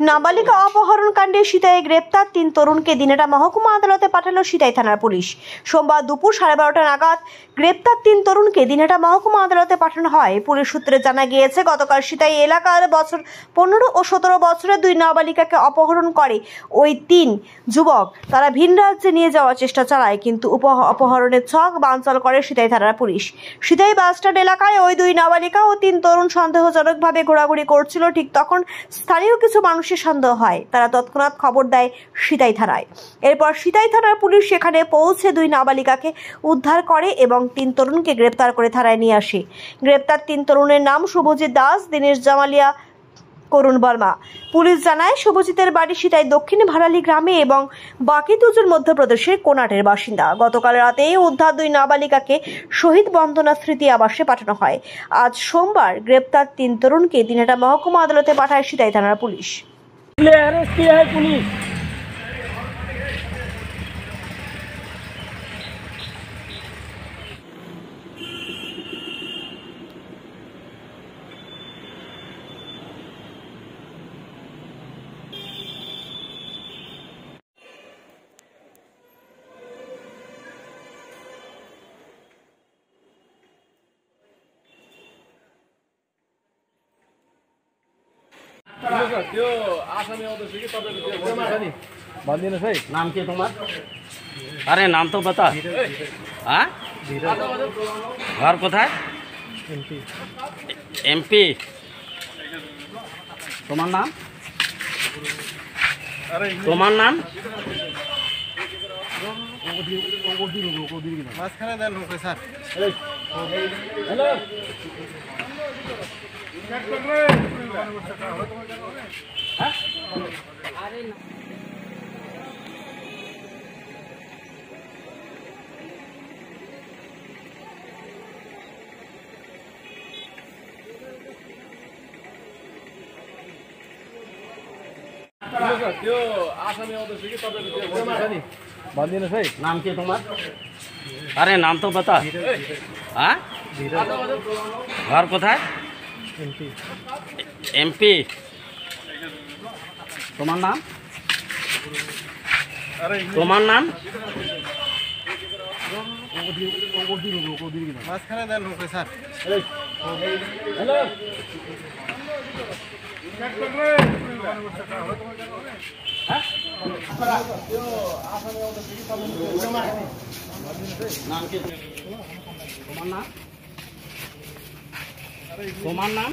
নাবালিকা অপহরণ কাণ্ডে সিতাইয়ে গ্রেপ্তার 3 তরুণকে দিনহাটা মহকুমা আদালতে পাঠালো সিতাই থানার পুলিশ। সোমবার দুপুর 12:30 নাগাদ গ্রেপ্তার 3 তরুণকে দিনহাটা মহকুমা আদালতে পাঠানো হয়। পুলিশ সূত্রে জানা গিয়েছে, গতকাল সিতাই এলাকার 15 ও 17 বছরের 2 নাবালিকাকে অপহরণ করে ওই 3 যুবক। তারা ভিন রাজ্যে নিয়ে যাওয়ার চেষ্টা চালায়, কিন্তু অপহরণের ছক বানচাল করে সিতাই থানার পুলিশ। সিতাই বাসস্ট্যান্ড এলাকায় ওই 2 নাবালিকা ও 3 তরুণ সন্দেহজনকভাবে ঘোরাঘুরি করছিল। ঠিক তখন স্থানীয় কিছু মানুষের সন্দেহ হয়, তারা তৎক্ষণাৎ খবর দেয় সিতাই থানায়। এরপর সিতাই থানার পুলিশ সেখানে পৌঁছে 2 নাবালিকাকে উদ্ধার করে এবং 3 তরুণকে গ্রেপ্তার করে থানায় নিয়ে আসে। গ্রেপ্তার 3 তরুণের নাম শুভজিৎ দাস, দীনেশ জামালিয়া, করুণ বর্মা। পুলিশ জানায়, শুভজিতের বাড়ি সিতাই দক্ষিণ ভারালি গ্রামে এবং বাকি দুজন মধ্যপ্রদেশের কোনাটের বাসিন্দা। গতকাল রাতে উদ্ধার 2 নাবালিকাকে শহীদ বন্দনা স্মৃতি আবাসে পাঠানো হয়। আজ সোমবার গ্রেপ্তার 3 তরুণকে দিনহাটা মহকুমা আদালতে পাঠায় সিতাই থানার পুলিশ। नाम क्या तुम्हारा? अरे नाम तो बता। हाँ, घर कोথায়? एमपी। तुम्हारा नाम? तुम्हारा नाम? हेलो। नाम क्या तुम्हारा? अरे नाम तो बता। हाँ, घर कोথায়? एमपी। तुम्हारा नाम? तुम्हारा नाम? हेलो। नाम क्या? तुम्हारा नाम? তোমার নাম?